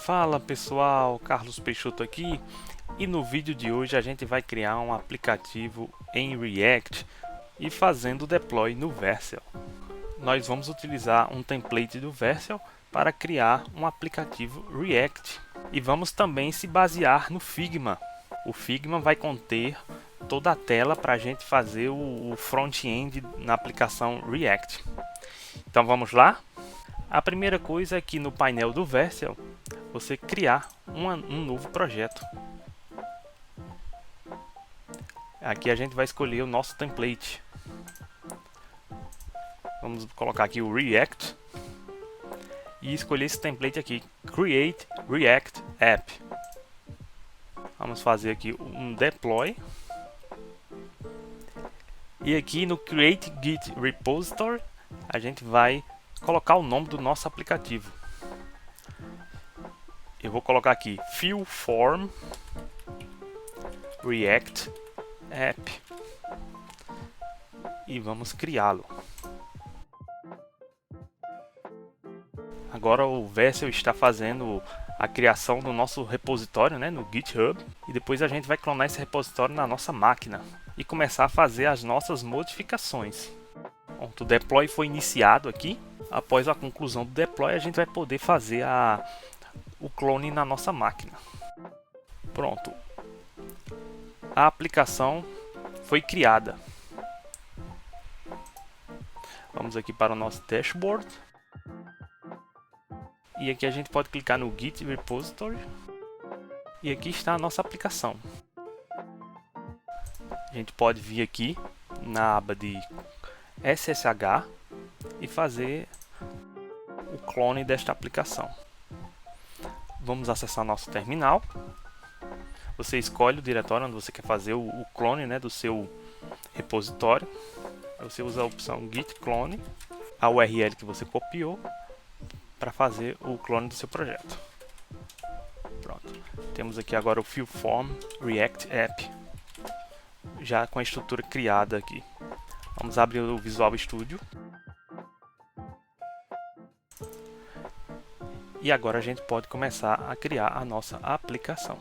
Fala pessoal, Carlos Peixoto aqui, e no vídeo de hoje a gente vai criar um aplicativo em React e fazendo o deploy no Vercel. Nós vamos utilizar um template do Vercel para criar um aplicativo React e vamos também se basear no Figma. O Figma vai conter toda a tela para a gente fazer o front-end na aplicação React. Então vamos lá? A primeira coisa é que no painel do Vercel você criar um novo projeto. Aqui a gente vai escolher o nosso template. Vamos colocar aqui o React e escolher esse template aqui, Create React App. Vamos fazer aqui um deploy. E aqui no Create Git Repository a gente vai colocar o nome do nosso aplicativo. Eu vou colocar aqui Fill Form React App e vamos criá-lo. Agora o Vercel está fazendo a criação do nosso repositório, né, no GitHub, e depois a gente vai clonar esse repositório na nossa máquina e começar a fazer as nossas modificações. Pronto, o deploy foi iniciado aqui. Após a conclusão do deploy a gente vai poder fazer o clone na nossa máquina. Pronto, a aplicação foi criada. Vamos aqui para o nosso dashboard. E aqui a gente pode clicar no Git Repository. E aqui está a nossa aplicação. A gente pode vir aqui na aba de SSH e fazer o clone desta aplicação. Vamos acessar nosso terminal. Você escolhe o diretório onde você quer fazer o clone, né, do seu repositório. Você usa a opção git clone, a URL que você copiou, para fazer o clone do seu projeto. Pronto. Temos aqui agora o Fill Form React App, já com a estrutura criada aqui. Vamos abrir o Visual Studio. E agora a gente pode começar a criar a nossa aplicação.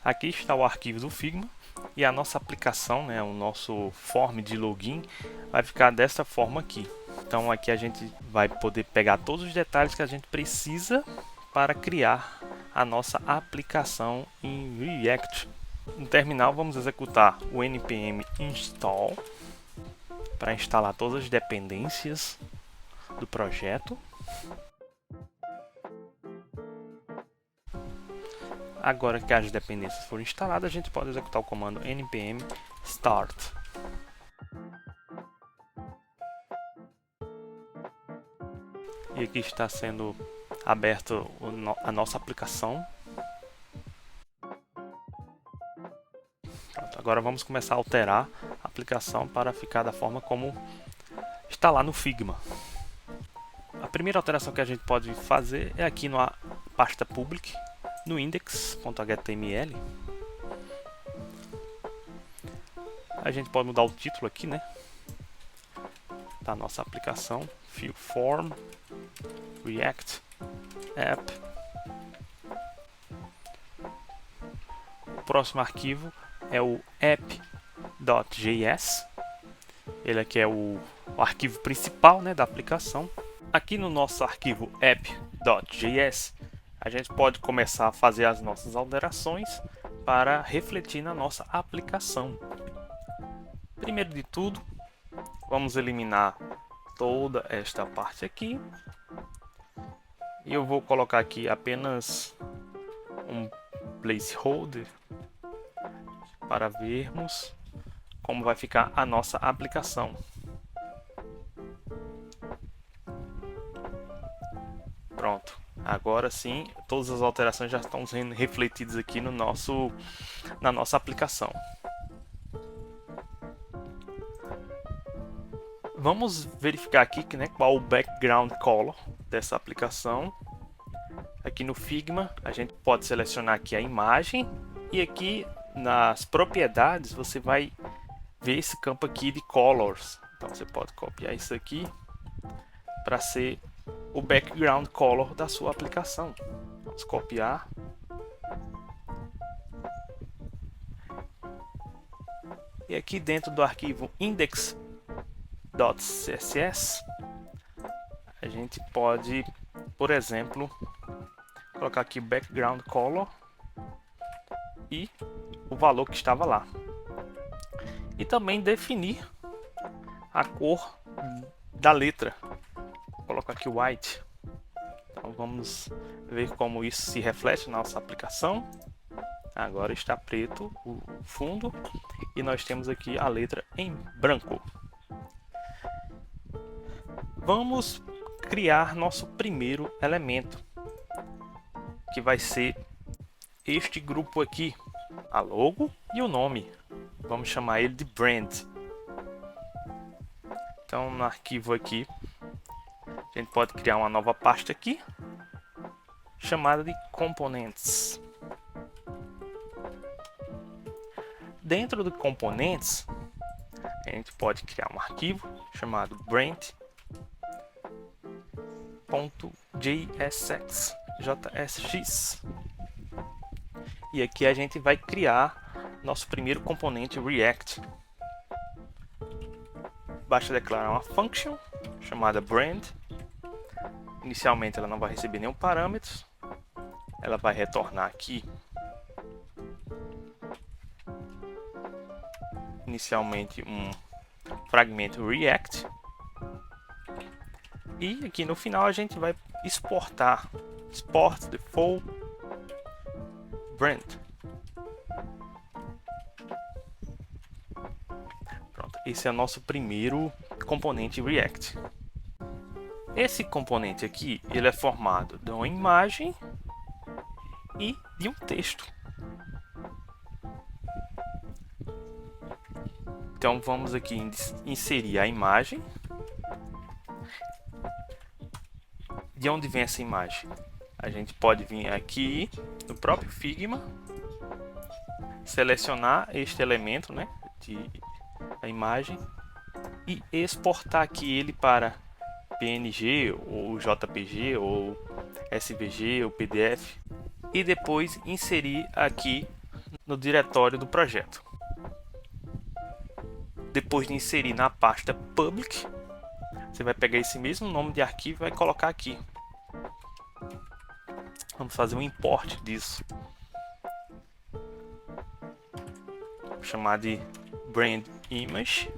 Aqui está o arquivo do Figma e a nossa aplicação, né, o nosso form de login vai ficar dessa forma aqui. Então aqui a gente vai poder pegar todos os detalhes que a gente precisa para criar a nossa aplicação em React. No terminal vamos executar o npm install para instalar todas as dependências do projeto. Agora que as dependências foram instaladas, a gente pode executar o comando npm start. E aqui está sendo aberto a nossa aplicação. Pronto, agora vamos começar a alterar a aplicação para ficar da forma como está lá no Figma. A primeira alteração que a gente pode fazer é aqui na pasta public, no index.html. A gente pode mudar o título aqui, né, da nossa aplicação, Fill Form React App. O próximo arquivo é o app.js. Ele aqui é o arquivo principal, né, da aplicação. Aqui no nosso arquivo app.js a gente pode começar a fazer as nossas alterações para refletir na nossa aplicação. Primeiro de tudo, vamos eliminar toda esta parte aqui. E eu vou colocar aqui apenas um placeholder para vermos como vai ficar a nossa aplicação. Pronto. Agora sim, todas as alterações já estão sendo refletidas aqui na nossa aplicação. Vamos verificar aqui, né, qual o background color dessa aplicação. Aqui no Figma a gente pode selecionar aqui a imagem e aqui nas propriedades você vai ver esse campo aqui de colors. Então você pode copiar isso aqui para ser o background color da sua aplicação. Vamos copiar. E aqui dentro do arquivo index.css, a gente pode, por exemplo, colocar aqui background color e o valor que estava lá. E também definir a cor da letra. Vou colocar aqui white. Então vamos ver como isso se reflete na nossa aplicação. Agora está preto o fundo e nós temos aqui a letra em branco. Vamos criar nosso primeiro elemento, que vai ser este grupo aqui, a logo e o nome. Vamos chamar ele de brand. Então no arquivo aqui, a gente pode criar uma nova pasta aqui, chamada de components. Dentro de componentes, a gente pode criar um arquivo chamado brand.jsx. E aqui a gente vai criar nosso primeiro componente React. Basta declarar uma function chamada brand. Inicialmente ela não vai receber nenhum parâmetro. Ela vai retornar aqui inicialmente um fragmento React. E aqui no final a gente vai exportar export default brand. Pronto, esse é o nosso primeiro componente React. Esse componente aqui, ele é formado de uma imagem e de um texto. Então vamos aqui inserir a imagem. De onde vem essa imagem? A gente pode vir aqui no próprio Figma, selecionar este elemento, né, a imagem, e exportar aqui ele para PNG ou JPG ou SVG ou PDF, e depois inserir aqui no diretório do projeto. Depois de inserir na pasta public, você vai pegar esse mesmo nome de arquivo e vai colocar aqui. Vamos fazer um import disso. Vou chamar de brand image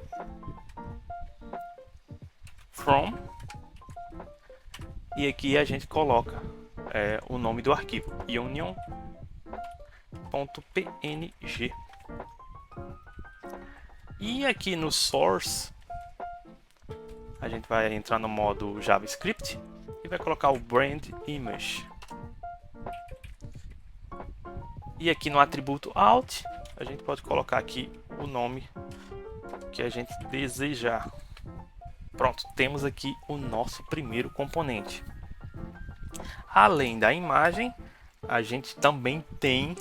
from, e aqui a gente coloca o nome do arquivo, union.png. E aqui no source a gente vai entrar no modo JavaScript e vai colocar o brand image. E aqui no atributo out a gente pode colocar aqui o nome que a gente desejar. Pronto, temos aqui o nosso primeiro componente. Além da imagem, a gente também tem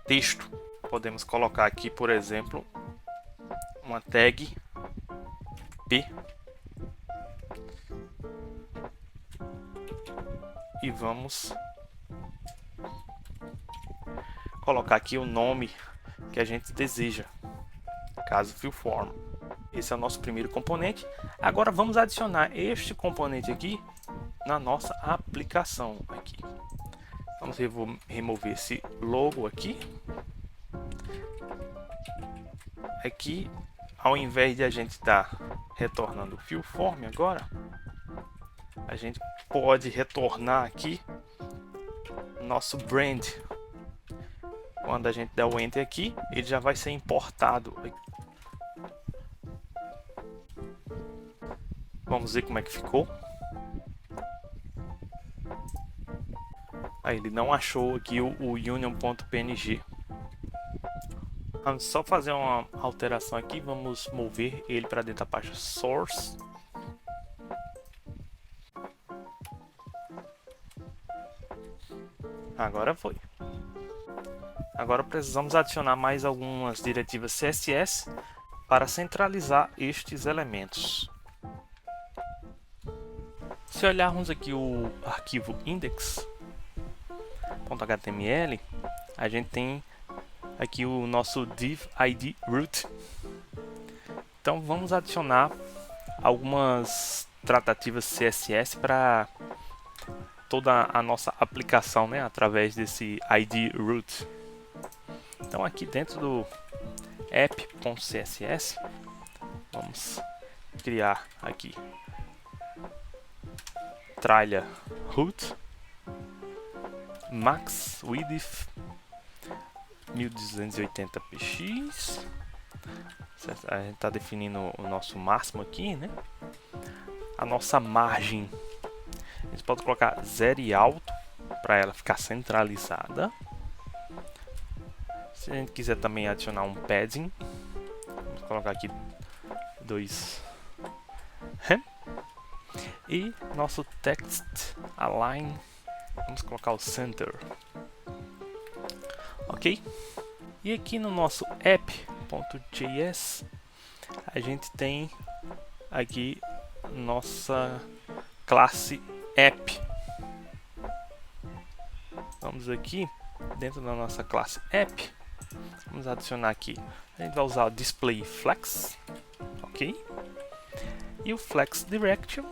texto. Podemos colocar aqui, por exemplo, uma tag P e vamos colocar aqui o nome que a gente deseja, caso fill form. Esse é o nosso primeiro componente. Agora vamos adicionar este componente aqui na nossa aplicação aqui. Vamos remover esse logo aqui. Aqui, ao invés de a gente estar retornando o fill form agora, a gente pode retornar aqui nosso brand. Quando a gente der o enter aqui, ele já vai ser importado. Vamos ver como é que ficou. Aí ele não achou aqui o union.png. Vamos só fazer uma alteração aqui. Vamos mover ele para dentro da pasta source. Agora foi. Agora precisamos adicionar mais algumas diretivas CSS para centralizar estes elementos. Se olharmos aqui o arquivo index, .html, a gente tem aqui o nosso div id root. Então vamos adicionar algumas tratativas CSS para toda a nossa aplicação, né, através desse id root. Então aqui dentro do app.css vamos criar aqui tralha root max width 1280 px. A gente está definindo o nosso máximo aqui, né? A nossa margem a gente pode colocar 0 e alto para ela ficar centralizada. Se a gente quiser também adicionar um padding, vamos colocar aqui 2 e nosso text align, vamos colocar o center, ok? E aqui no nosso app.js a gente tem aqui nossa classe app. Vamos aqui dentro da nossa classe app, vamos adicionar aqui, a gente vai usar o display flex, ok? E o flex direction,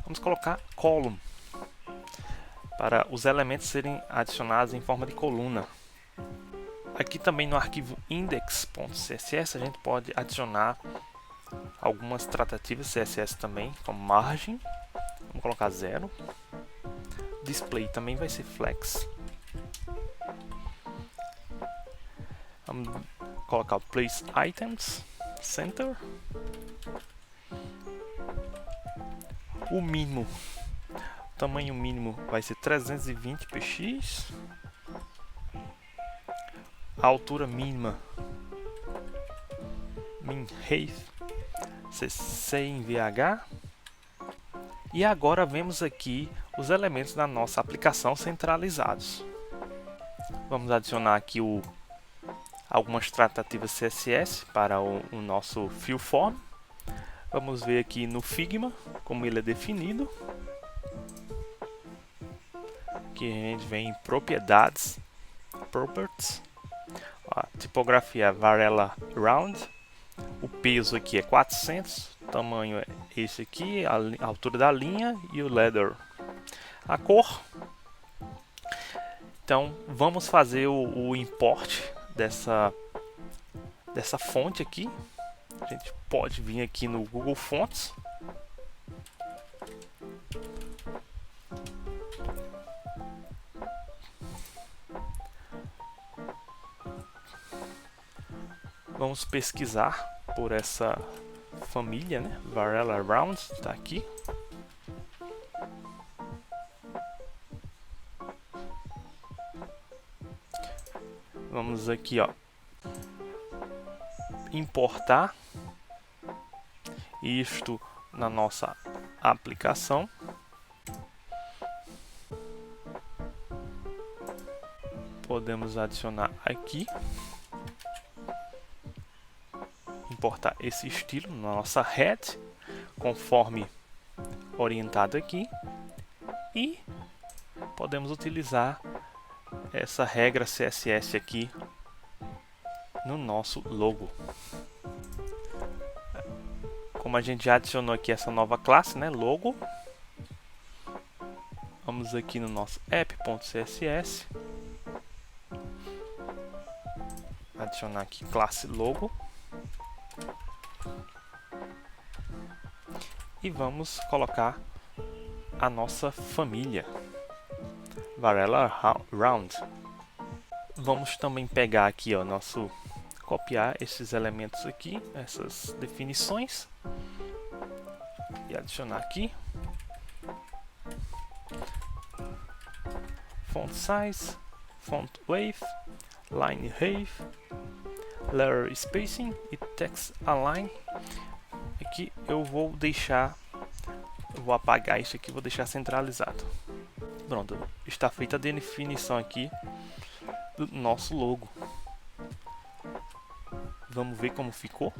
vamos colocar column para os elementos serem adicionados em forma de coluna. Aqui também no arquivo index.css a gente pode adicionar algumas tratativas CSS também, como margem, vamos colocar 0. Display também vai ser flex. Vamos colocar o place items, center. O mínimo, o tamanho mínimo vai ser 320 px. A altura mínima, min height, 100 VH. E agora vemos aqui os elementos da nossa aplicação centralizados. Vamos adicionar aqui algumas tratativas CSS para o nosso fill form. Vamos ver aqui no Figma como ele é definido. Aqui a gente vem em propriedades, properties. A tipografia Varela Round, o peso aqui é 400, o tamanho é esse aqui, a altura da linha e o letter. A cor. Então vamos fazer o import dessa fonte aqui. A gente pode vir aqui no Google Fonts. Vamos pesquisar por essa família, né? Varela Round está aqui. Vamos aqui, ó, importar isto na nossa aplicação. Podemos adicionar aqui. Importar esse estilo na nossa head, conforme orientado aqui, e podemos utilizar essa regra CSS aqui no nosso logo. Como a gente já adicionou aqui essa nova classe, né, logo, vamos aqui no nosso app.css, adicionar aqui classe logo. E vamos colocar a nossa família Varela Round. Vamos também pegar aqui, ó, copiar esses elementos aqui, essas definições, e adicionar aqui. Font size, font weight, line height, letter spacing e text align. Aqui eu vou apagar isso aqui, vou deixar centralizado. Pronto, está feita a definição aqui do nosso logo. Vamos ver como ficou.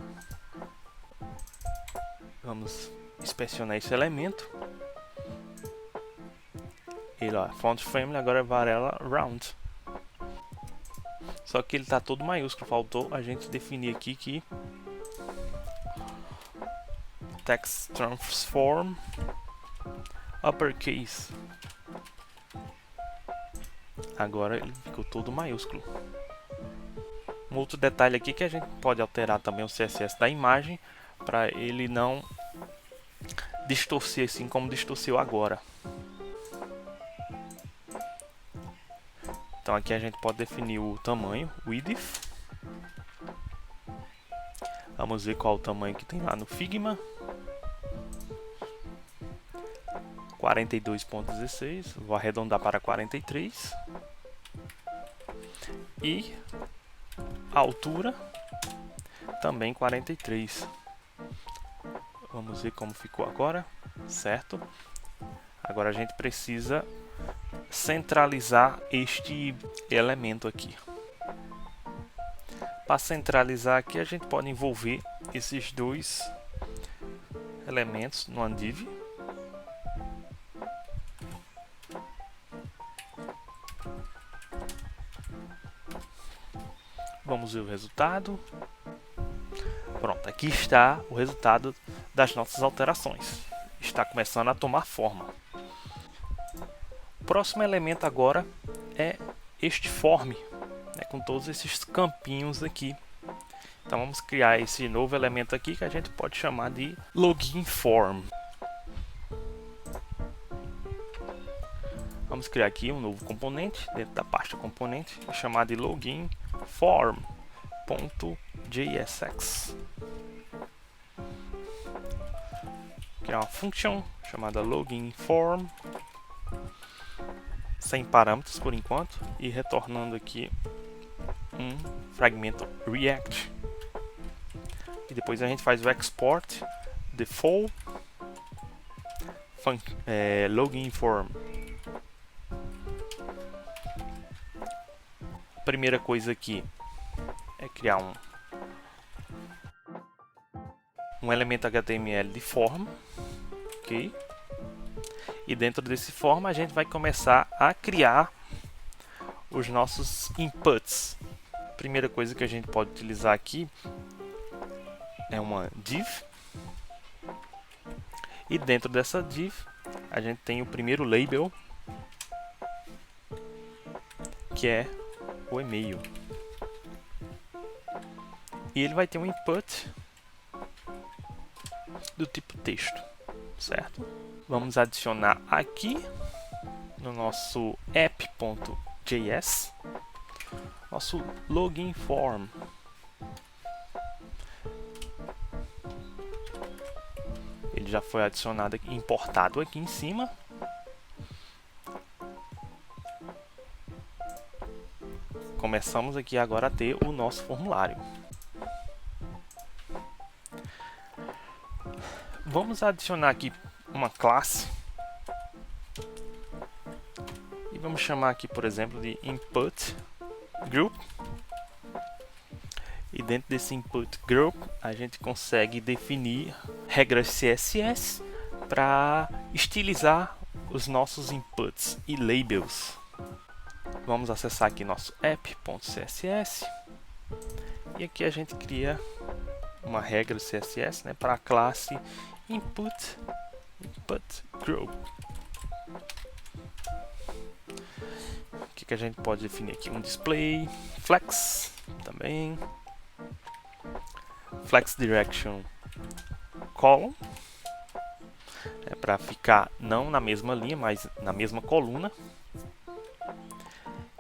Vamos inspecionar esse elemento. ele, ó, font family, agora é Varela Round. Só que ele tá todo maiúsculo, faltou a gente definir aqui que text transform uppercase. Agora ele ficou todo maiúsculo. Um outro detalhe aqui que a gente pode alterar também o CSS da imagem para ele não distorcer assim como distorceu agora. Então aqui a gente pode definir o tamanho, width. Vamos ver qual o tamanho que tem lá no Figma. 42.16, vou arredondar para 43. E a altura também 43. Vamos ver como ficou agora, certo? Agora a gente precisa centralizar este elemento aqui. Para centralizar aqui, a gente pode envolver esses dois elementos no div. Vamos ver o resultado. Pronto, aqui está o resultado das nossas alterações. Está começando a tomar forma. O próximo elemento agora é este form, né, com todos esses campinhos aqui. Então vamos criar esse novo elemento aqui que a gente pode chamar de login form. Vamos criar aqui um novo componente dentro da pasta componente, chamado de login form.jsx. Criar uma função chamada login form, sem parâmetros por enquanto, e retornando aqui um fragmento React. E depois a gente faz o export default login form. A primeira coisa aqui é criar um elemento HTML de forma, ok? E dentro desse forma a gente vai começar a criar os nossos inputs. A primeira coisa que a gente pode utilizar aqui é uma div. E dentro dessa div a gente tem o primeiro label, que é o e-mail. E ele vai ter um input do tipo texto, certo? Vamos adicionar aqui no nosso app.js nosso login form. Ele já foi adicionado aqui, importado aqui em cima. Começamos aqui agora a ter o nosso formulário. Vamos adicionar aqui uma classe e vamos chamar aqui, por exemplo, de input group. E dentro desse input group a gente consegue definir regras CSS para estilizar os nossos inputs e labels. Vamos acessar aqui nosso app.css e aqui a gente cria uma regra CSS, né, para a classe input group. O que a gente pode definir aqui? Um display flex também, flex direction column, para ficar não na mesma linha, mas na mesma coluna.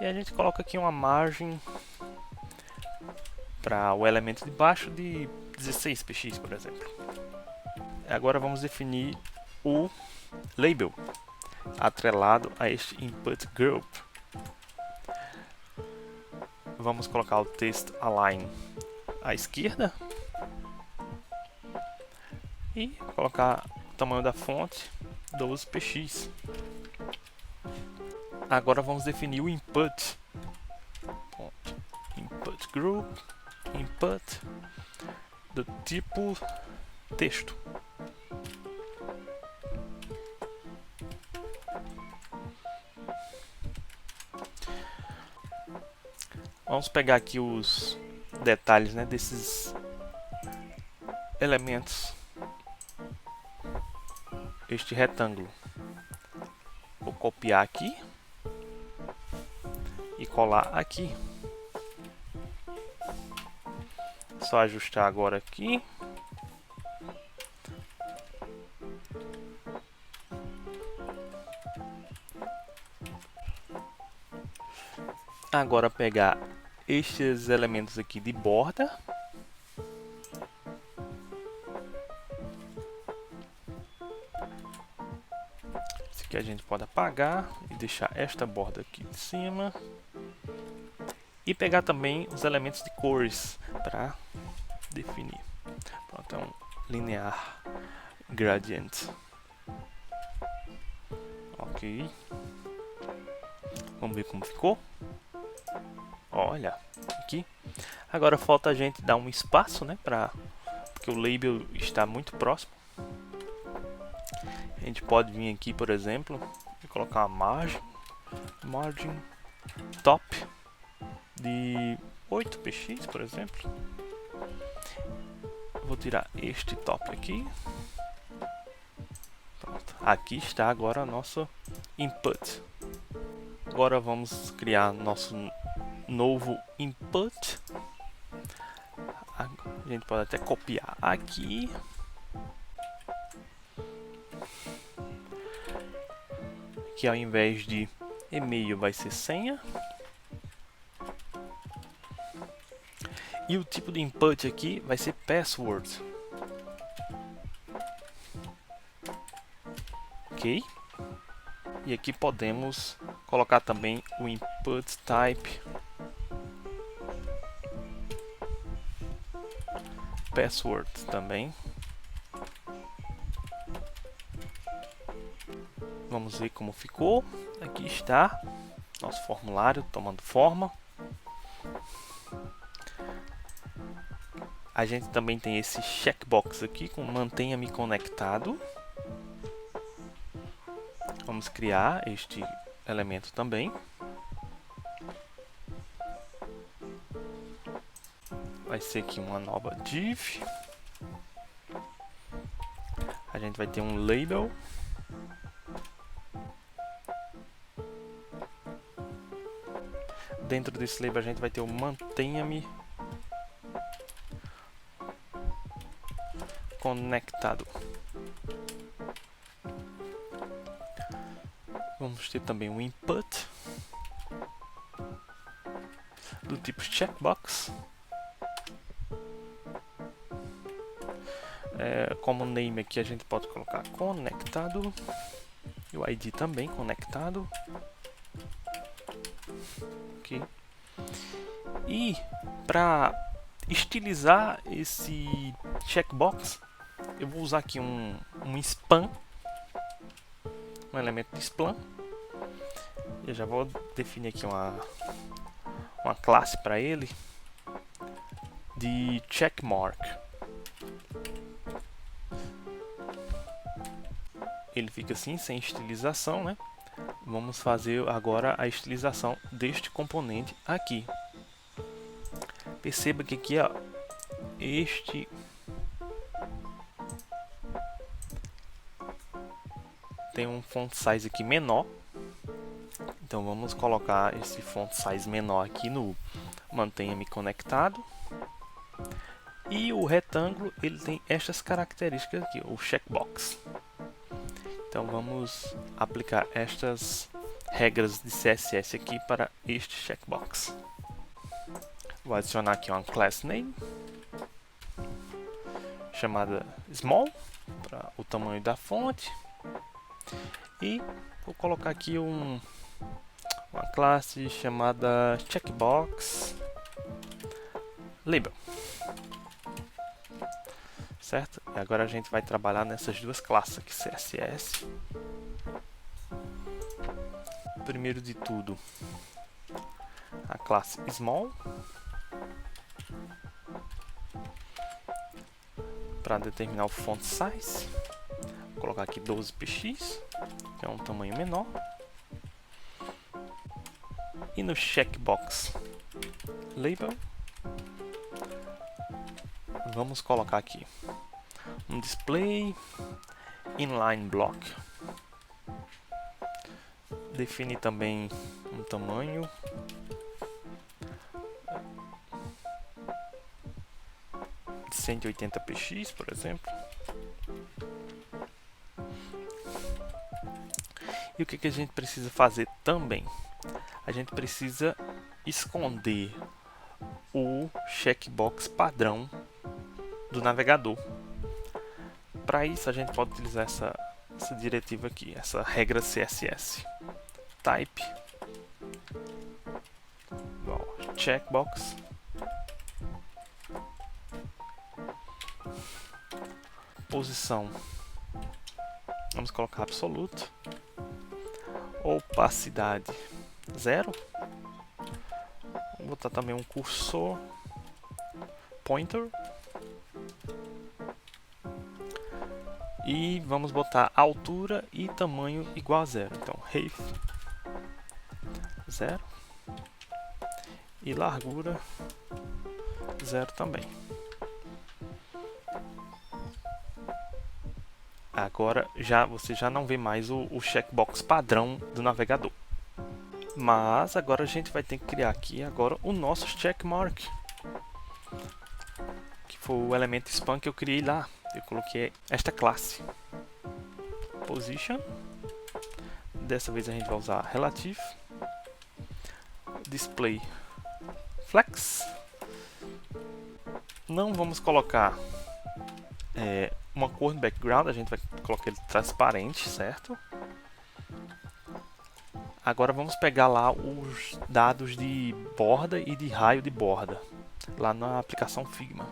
E a gente coloca aqui uma margem para o elemento de baixo de 16 px, por exemplo. Agora vamos definir o label atrelado a este input group. Vamos colocar o text align à esquerda e colocar o tamanho da fonte 12 px. Agora vamos definir o input. Input group, input do tipo texto. Vamos pegar aqui os detalhes, né, desses elementos. Este retângulo. Vou copiar aqui e colar aqui. Só ajustar agora aqui. Agora pegar estes elementos aqui de borda. Esse aqui a gente pode apagar e deixar esta borda aqui em cima. E pegar também os elementos de cores para definir. Pronto, é um linear gradient. Ok. Vamos ver como ficou. Olha, aqui. Agora falta a gente dar um espaço, né, porque o label está muito próximo. A gente pode vir aqui, por exemplo, e colocar uma margem top de 8px, por exemplo. Vou tirar este top aqui. Pronto. Aqui está agora nosso input. Agora vamos criar nosso novo input. A gente pode até copiar aqui. Que ao invés de e-mail vai ser senha. E o tipo de input aqui vai ser password. Ok. E aqui podemos colocar também o input type password também. Vamos ver como ficou. Aqui está nosso formulário tomando forma. A gente também tem esse checkbox aqui com mantenha-me conectado. Vamos criar este elemento também. Vai ser aqui uma nova div. A gente vai ter um label. Dentro desse label a gente vai ter o mantenha-me conectado. Vamos ter também um input do tipo checkbox. Como name aqui a gente pode colocar conectado. E o ID também conectado. Ok. E para estilizar esse checkbox, eu vou usar aqui um span, um elemento de span. Eu já vou definir aqui uma classe para ele de checkmark. Ele fica assim, sem estilização, né? Vamos fazer agora a estilização deste componente aqui. Perceba que aqui, ó, este tem um font size aqui menor. Então vamos colocar esse font size menor aqui no mantenha-me conectado. E o retângulo, ele tem estas características aqui, o checkbox. Então vamos aplicar estas regras de CSS aqui para este checkbox. Vou adicionar aqui uma class name chamada small para o tamanho da fonte. E vou colocar aqui uma classe chamada checkbox label. Certo? E agora a gente vai trabalhar nessas duas classes aqui, CSS. Primeiro de tudo, a classe small, para determinar o font size. Vou colocar aqui 12px, que é um tamanho menor. E no checkbox label. Vamos colocar aqui um display inline block. Definir também um tamanho. De 180 px, por exemplo. E o que a gente precisa fazer também? A gente precisa esconder o checkbox padrão do navegador. Para isso a gente pode utilizar essa diretiva aqui, essa regra CSS. Type checkbox posição, vamos colocar absoluto, opacidade 0, vou botar também um cursor pointer e vamos botar altura e tamanho igual a 0. Então height 0 e largura 0 também. Agora você já não vê mais o checkbox padrão do navegador. Mas agora a gente vai ter que criar aqui agora o nosso checkmark, que foi o elemento span que eu criei lá. Eu coloquei esta classe position. Dessa vez a gente vai usar relative display flex. Não vamos colocar uma cor no background, a gente vai colocar ele transparente, certo? Agora vamos pegar lá os dados de borda e de raio de borda, lá na aplicação Figma.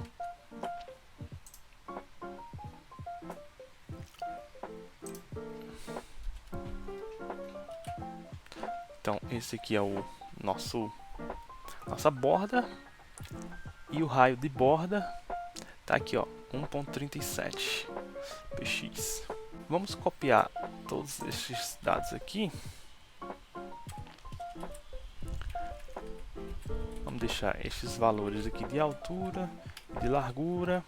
Então esse aqui é o nossa borda, e o raio de borda tá aqui, ó, 1.37 px. Vamos copiar todos esses dados aqui. Vamos deixar esses valores aqui de altura, de largura.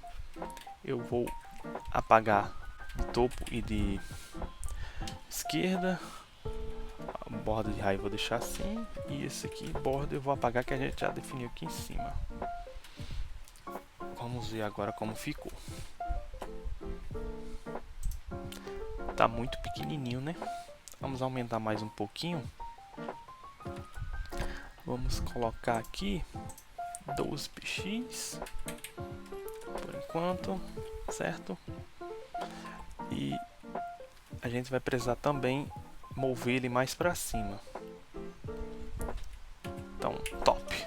Eu vou apagar de topo e de esquerda. A borda de raio eu vou deixar assim, e esse aqui, borda, eu vou apagar, que a gente já definiu aqui em cima. Vamos ver agora como ficou. Tá muito pequenininho, né? Vamos aumentar mais um pouquinho. Vamos colocar aqui 12 px por enquanto, certo? E a gente vai precisar também mover ele mais para cima. Então, top.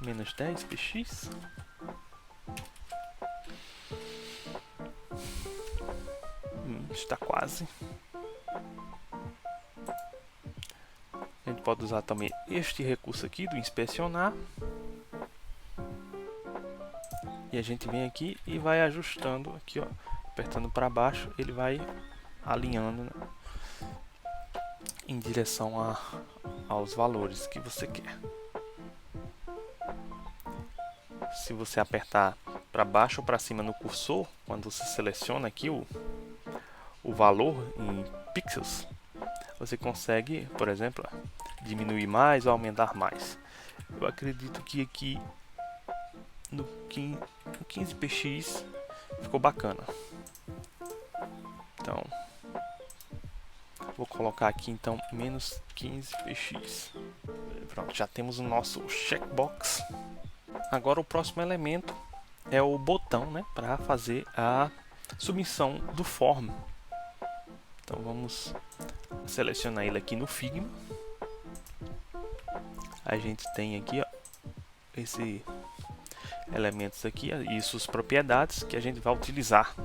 Menos 10 px. Está quase. A gente pode usar também este recurso aqui do inspecionar. E a gente vem aqui e vai ajustando aqui, ó, apertando para baixo, ele vai alinhando, né, em direção aos valores que você quer. Se você apertar para baixo ou para cima no cursor, quando você seleciona aqui o valor em pixels, você consegue, por exemplo, diminuir mais ou aumentar mais. Eu acredito que aqui no 15 px ficou bacana. Então vou colocar aqui então menos 15 px. Pronto, já temos o nosso checkbox. Agora o próximo elemento é o botão, né, para fazer a submissão do form. Então vamos selecionar ele aqui no Figma. A gente tem aqui, ó, esse elementos aqui e suas propriedades que a gente vai utilizar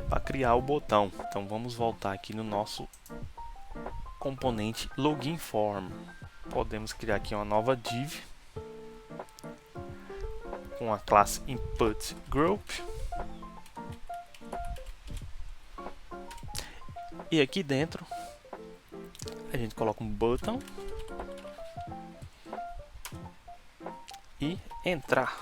para criar o botão. Então vamos voltar aqui no nosso componente login form. Podemos criar aqui uma nova div com a classe input group. E aqui dentro a a gente coloca um button e entrar.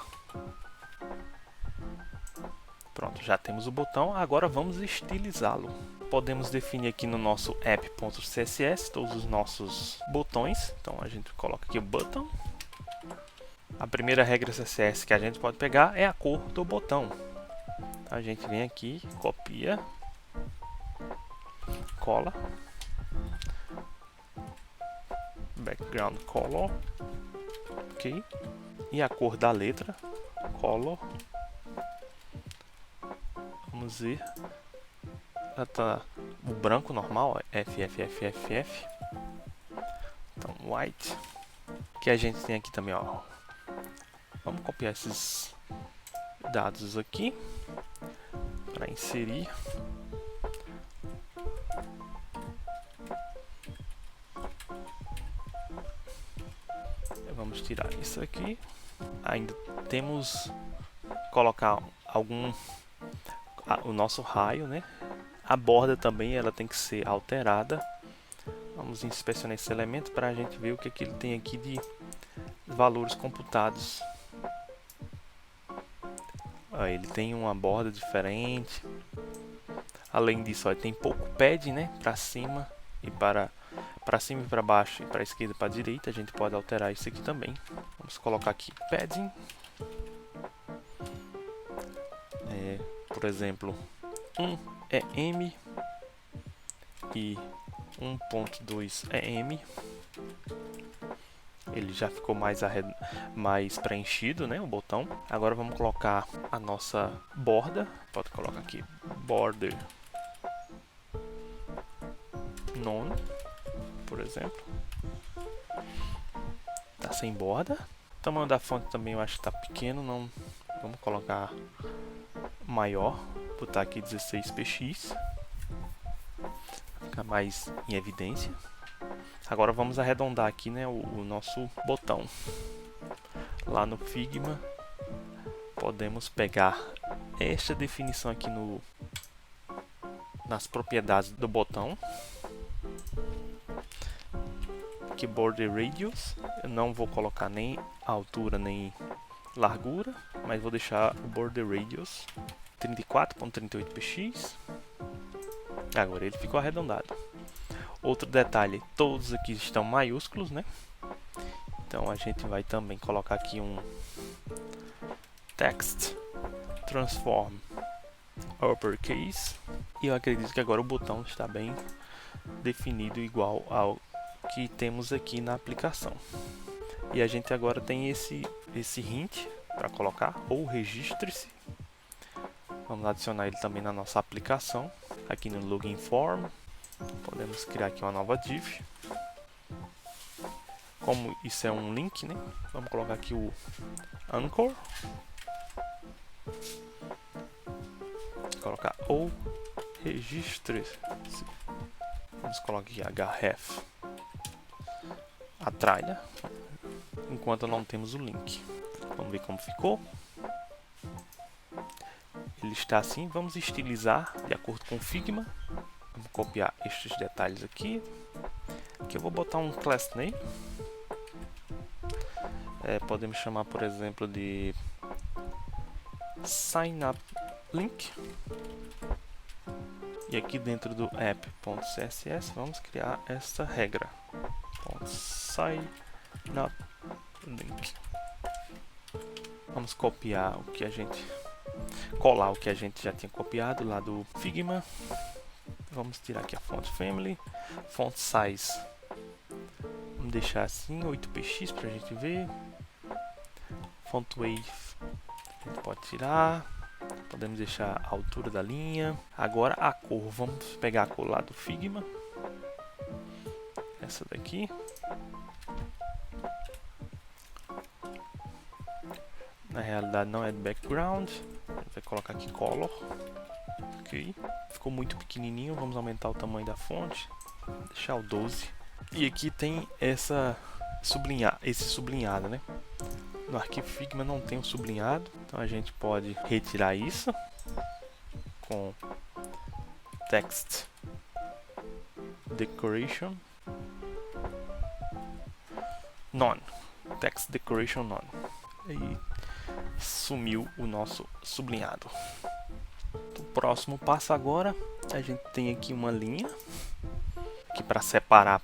Pronto, já temos o botão, agora vamos estilizá-lo. Podemos definir aqui no nosso app.css todos os nossos botões. Então a gente coloca aqui o button. A primeira regra CSS que a gente pode pegar é a cor do botão. Então a gente vem aqui, copia, cola, background color, ok, e a cor da letra, color. Vamos ver, ela tá o branco normal, FFFFF. Então white, que a gente tem aqui também, ó. Vamos copiar esses dados aqui para inserir. Vamos tirar isso aqui. Ainda temos colocar o nosso raio, né? A borda também ela tem que ser alterada. Vamos inspecionar esse elemento para a gente ver o que ele tem aqui de valores computados. Ele tem uma borda diferente. Além disso, ele tem pouco pad, né? Para cima e para cima e para baixo, e para a esquerda e para a direita. A gente pode alterar isso aqui também. Vamos colocar aqui padding. Por exemplo, 1 é M e 1.2 é M. Ele já ficou mais preenchido, né, o botão. Agora vamos colocar a nossa borda. Pode colocar aqui border none, por exemplo. Tá sem borda. O tamanho da fonte também eu acho que tá pequeno, não. Vamos colocar maior, botar aqui 16px, ficar mais em evidência. Agora vamos arredondar aqui, né, o nosso botão. Lá no Figma podemos pegar esta definição aqui nas propriedades do botão. Aqui border radius, eu não vou colocar nem altura nem largura, mas vou deixar o border radius 34.38px. Agora ele ficou arredondado. Outro detalhe, todos aqui estão maiúsculos, né? Então a gente vai também colocar aqui um text transform uppercase. E eu acredito que agora o botão está bem definido, igual ao que temos aqui na aplicação. E a gente agora tem esse hint para colocar, ou registre-se. Vamos adicionar ele também na nossa aplicação. Aqui no login form, podemos criar aqui uma nova div. Como isso é um link, né? Vamos colocar aqui o anchor. Colocar ou registre-se. Vamos colocar aqui href a tralha, enquanto não temos o link. Vamos ver como ficou. Ele está assim. Vamos estilizar de acordo com o Figma. Vamos copiar estes detalhes aqui. Aqui eu vou botar um class name. Podemos chamar, por exemplo, de sign up link. E aqui dentro do app.css vamos criar essa regra. Sign up link. Vamos copiar o que a gente colar o que a gente já tinha copiado lá do Figma. Vamos tirar aqui a font family, font size. Vamos deixar assim 8px para a gente ver. Font weight a gente pode tirar. Podemos deixar a altura da linha. Agora a cor, vamos pegar a cor lá do Figma. Essa daqui. Na realidade não é background. A gente vai colocar aqui color. Ok. Ficou muito pequenininho. Vamos aumentar o tamanho da fonte. Deixar o 12. E aqui tem esse sublinhado, né? No arquivo Figma não tem o sublinhado. Então a gente pode retirar isso com text decoration. None. Text Decoration None. E sumiu o nosso sublinhado. O próximo passo agora, a gente tem aqui uma linha aqui para separar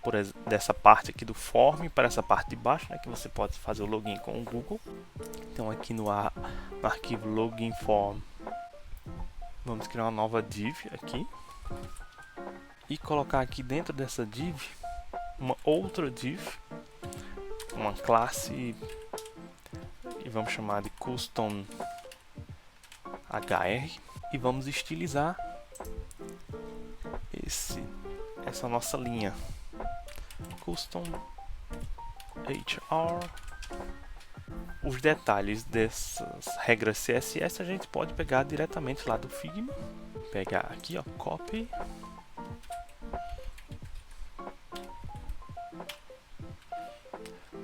dessa parte aqui do form para essa parte de baixo, né, que você pode fazer o login com o Google. Então aqui no arquivo login form, vamos criar uma nova div aqui e colocar aqui dentro dessa div uma outra div, uma classe, e vamos chamar de custom hr, e vamos estilizar essa nossa linha custom hr. Os detalhes dessas regras CSS a gente pode pegar diretamente lá do Figma. Pegar aqui, ó, copy,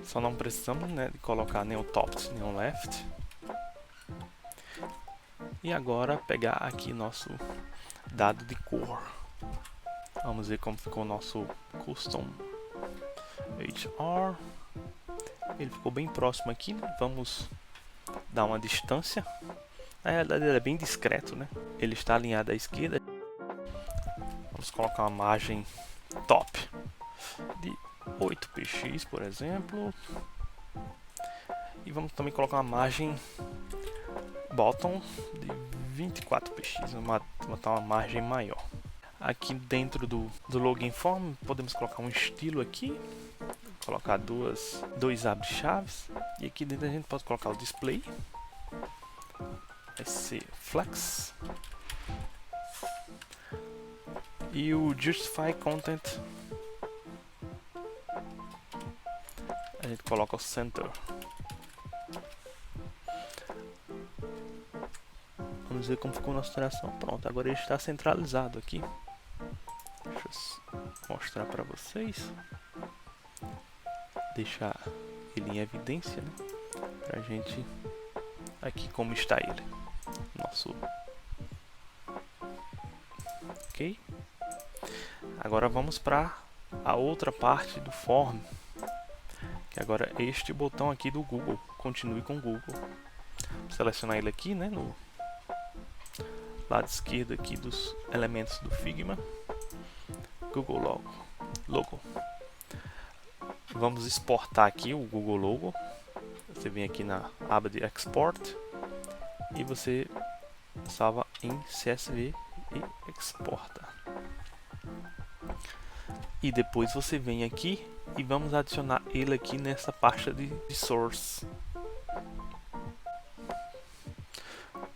só não precisamos, né, de colocar nem o top nem o left. E agora pegar aqui nosso dado de cor. Vamos ver como ficou o nosso custom HR. Ele ficou bem próximo aqui, né? Vamos dar uma distância. Na realidade ele é bem discreto, né? Ele está alinhado à esquerda. Vamos colocar uma margem top de 8 px, por exemplo. E vamos também colocar uma margem bottom de 24 px, vamos botar uma margem maior. Aqui dentro do login form podemos colocar um estilo aqui, colocar dois abre-chaves, e aqui dentro a gente pode colocar o display, vai ser flex, e o justify content a gente coloca o center. Vamos ver como ficou a nossa alteração. Pronto, agora ele está centralizado aqui. Deixa eu mostrar para vocês. Deixar ele em evidência, né? Pra gente aqui como está ele. Nosso. Ok. Agora vamos para a outra parte do form. Que agora é este botão aqui do Google. Continue com o Google. Vou selecionar ele aqui, né? No lado esquerdo aqui dos elementos do Figma, Google Logo. Vamos exportar aqui o Google Logo. Você vem aqui na aba de Export e você salva em CSV e exporta. E depois você vem aqui e vamos adicionar ele aqui nessa pasta de Source.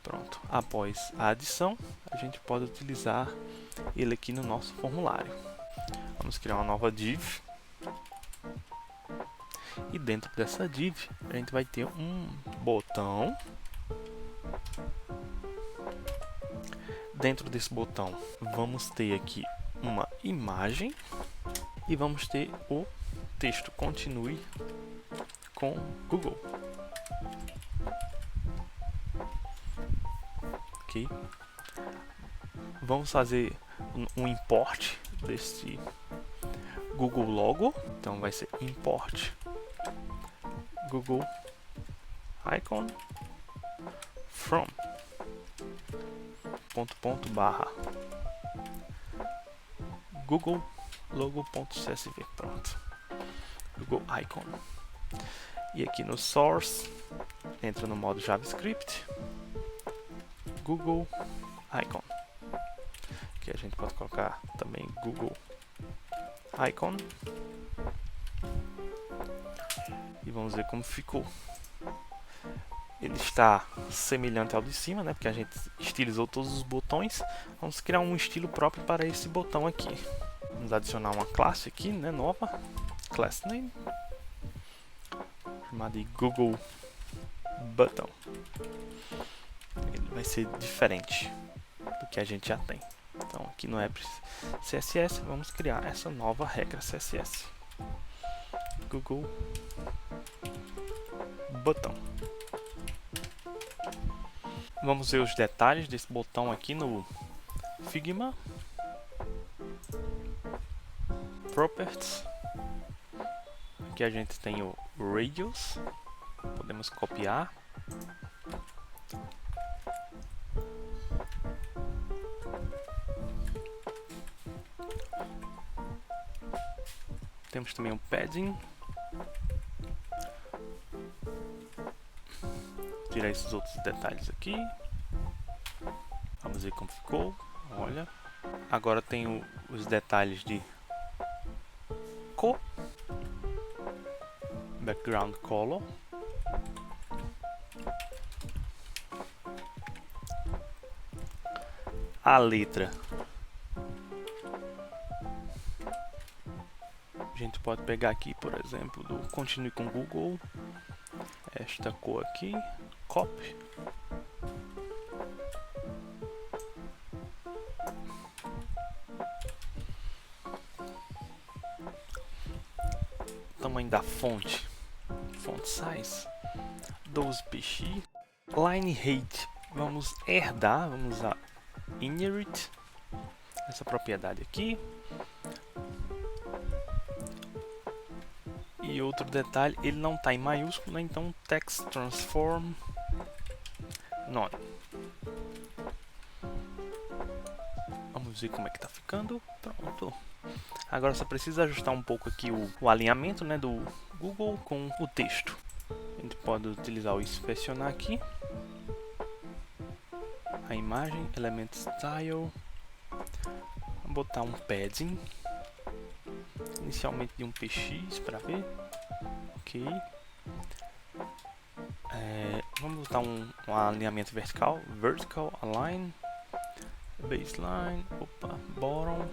Pronto, após a adição, a gente pode utilizar ele aqui no nosso formulário. Vamos criar uma nova div. E dentro dessa div, a gente vai ter um botão. Dentro desse botão, vamos ter aqui uma imagem. E vamos ter o texto continue com Google. Ok. Vamos fazer um import desse Google Logo. Então vai ser import Google Icon from // Google Logo.csv. Pronto. Google Icon. E aqui no Source, entra no modo JavaScript. Google Icon. Aqui a gente pode colocar também Google Icon. E vamos ver como ficou. Ele está semelhante ao de cima, né? Porque a gente estilizou todos os botões. Vamos criar um estilo próprio para esse botão aqui. Vamos adicionar uma classe aqui, né? Nova. Class name. Chamada de Google Button. Ele vai ser diferente do que a gente já tem. Então aqui no app CSS vamos criar essa nova regra CSS. Google Button. Vamos ver os detalhes desse botão aqui no Figma. Properties. Aqui a gente tem o radius, podemos copiar. Temos também um padding. Tirar esses outros detalhes aqui. Vamos ver como ficou. Olha. Agora tem os detalhes de cor. Background color. A letra. A gente pode pegar aqui, por exemplo, do Continue com Google. Esta cor aqui. Copy. Tamanho da fonte. Font size. 12 px. Line height. Vamos herdar. Vamos usar inherit. Essa propriedade aqui. E outro detalhe, ele não está em maiúsculo, então text transform none. Vamos ver como é que está ficando. Pronto. Agora só precisa ajustar um pouco aqui o alinhamento, né, do Google com o texto. A gente pode utilizar o inspecionar aqui. A imagem, element style. Vou botar um padding. Inicialmente de um px para ver. Ok. Vamos botar um alinhamento vertical. Vertical align. Baseline. Opa. Bottom.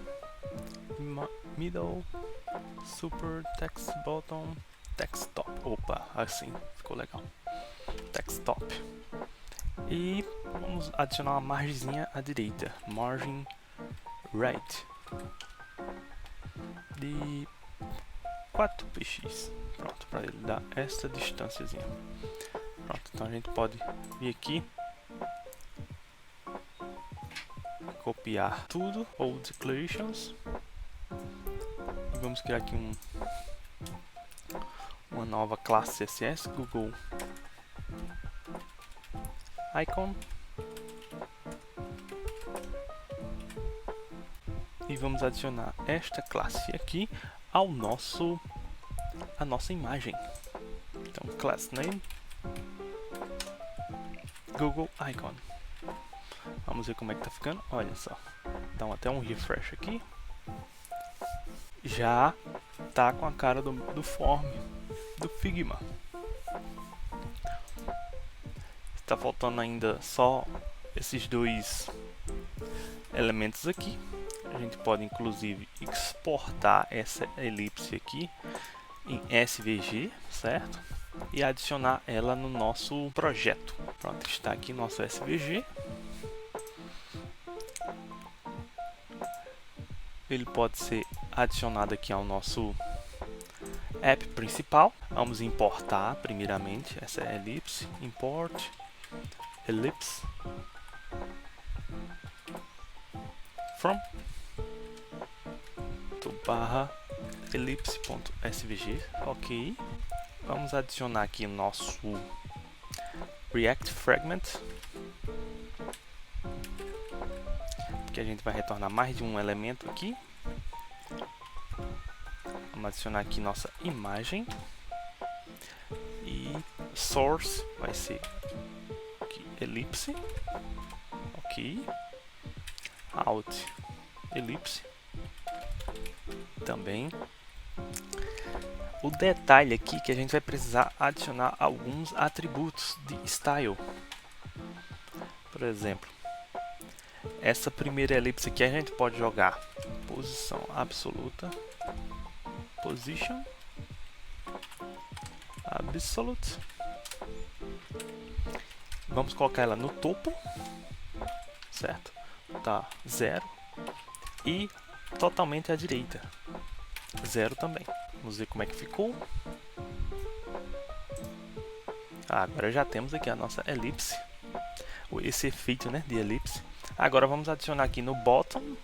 Middle. Super. Text bottom. Text top. Opa. Assim. Ficou legal. Text top. E vamos adicionar uma margenzinha à direita. Margin right. De 4 px. Pronto, para ele dar essa distânciazinha. Pronto, então a gente pode vir aqui, copiar tudo, ou declarations, e vamos criar aqui uma nova classe CSS, Google Icon, e vamos adicionar esta classe aqui ao a nossa imagem. Então, class name Google Icon. Vamos ver como é que tá ficando. Olha só, dá até um refresh aqui. Já tá com a cara do form do Figma. Está faltando ainda só esses dois elementos aqui. A gente pode inclusive exportar essa elipse aqui em SVG, certo? E adicionar ela no nosso projeto. Pronto, está aqui nosso SVG. Ele pode ser adicionado aqui ao nosso app principal. Vamos importar primeiramente essa elipse. Import ellipse from barra ellipse.svg. Ok. Vamos adicionar aqui o nosso React Fragment, que a gente vai retornar mais de um elemento aqui. Vamos adicionar aqui nossa imagem e source vai ser aqui, elipse. Ok. Out elipse também. O detalhe aqui que a gente vai precisar adicionar alguns atributos de style. Por exemplo, essa primeira elipse aqui a gente pode jogar posição absoluta, position absolute. Vamos colocar ela no topo, certo? Tá 0 e totalmente à direita, 0 também. Vamos ver como é que ficou. Agora já temos aqui a nossa elipse, esse efeito, né, de elipse. Agora vamos adicionar aqui no bottom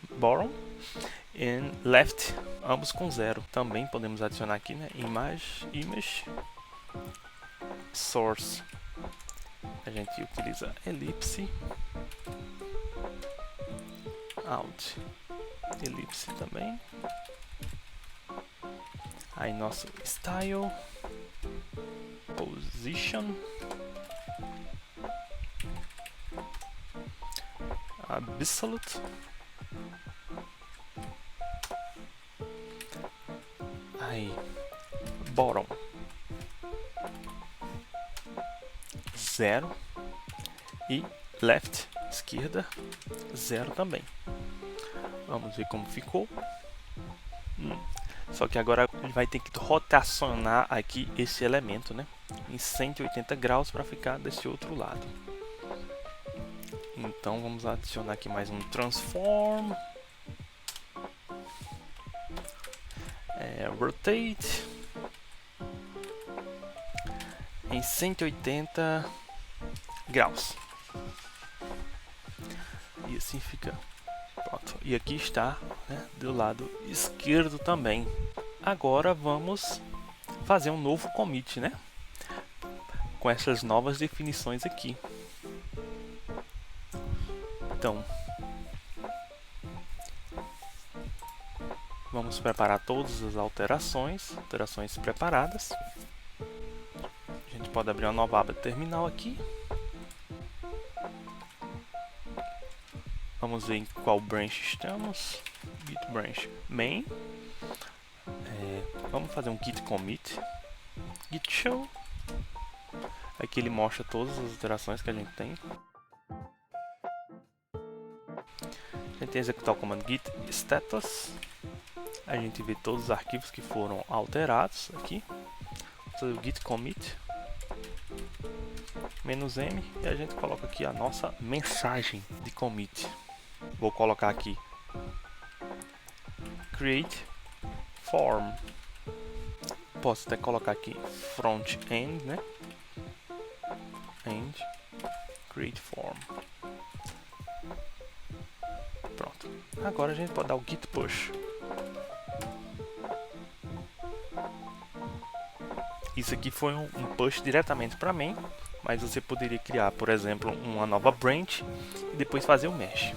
e left, ambos com 0. Também podemos adicionar aqui, né, image source, a gente utiliza elipse, out, elipse também. Aí nosso style, position, absolute, aí bottom 0 e left, esquerda, 0 também. Vamos ver como ficou. Só que agora ele vai ter que rotacionar aqui esse elemento, né, em 180 graus para ficar desse outro lado. Então vamos adicionar aqui mais um transform, rotate em 180 graus. E assim fica. Pronto. E aqui está, né, do lado esquerdo também. Agora vamos fazer um novo commit, né, com essas novas definições aqui. Então, vamos preparar todas as alterações preparadas. A gente pode abrir uma nova aba terminal aqui. Vamos ver em qual branch estamos. Git branch main. Vamos fazer um git commit. Git show. Aqui ele mostra todas as alterações que a gente tem. A gente tem executar o comando git status. A gente vê todos os arquivos que foram alterados aqui. Vamos fazer o git commit -m e a gente coloca aqui a nossa mensagem de commit. Vou colocar aqui create form. Posso até colocar aqui front end, né? End create form. Pronto. Agora a gente pode dar o git push. Isso aqui foi um push diretamente para mim, mas você poderia criar, por exemplo, uma nova branch e depois fazer o mesh.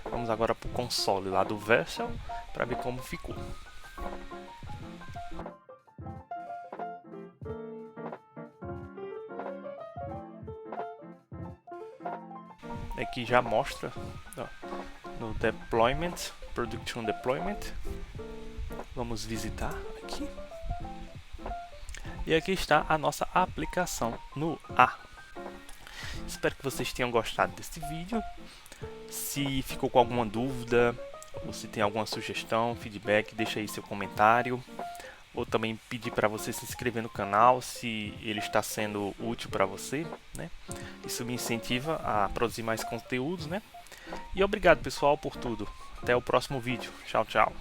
Vamos agora para o console lá do Vercel para ver como ficou. Aqui já mostra, ó, no deployment, production deployment. Vamos visitar aqui. E aqui está a nossa aplicação no A. Espero que vocês tenham gostado deste vídeo. Se ficou com alguma dúvida, ou se tem alguma sugestão, feedback, deixa aí seu comentário. Ou também pedir para você se inscrever no canal, se ele está sendo útil para você, né? Isso me incentiva a produzir mais conteúdos, né? E obrigado, pessoal, por tudo. Até o próximo vídeo. Tchau, tchau.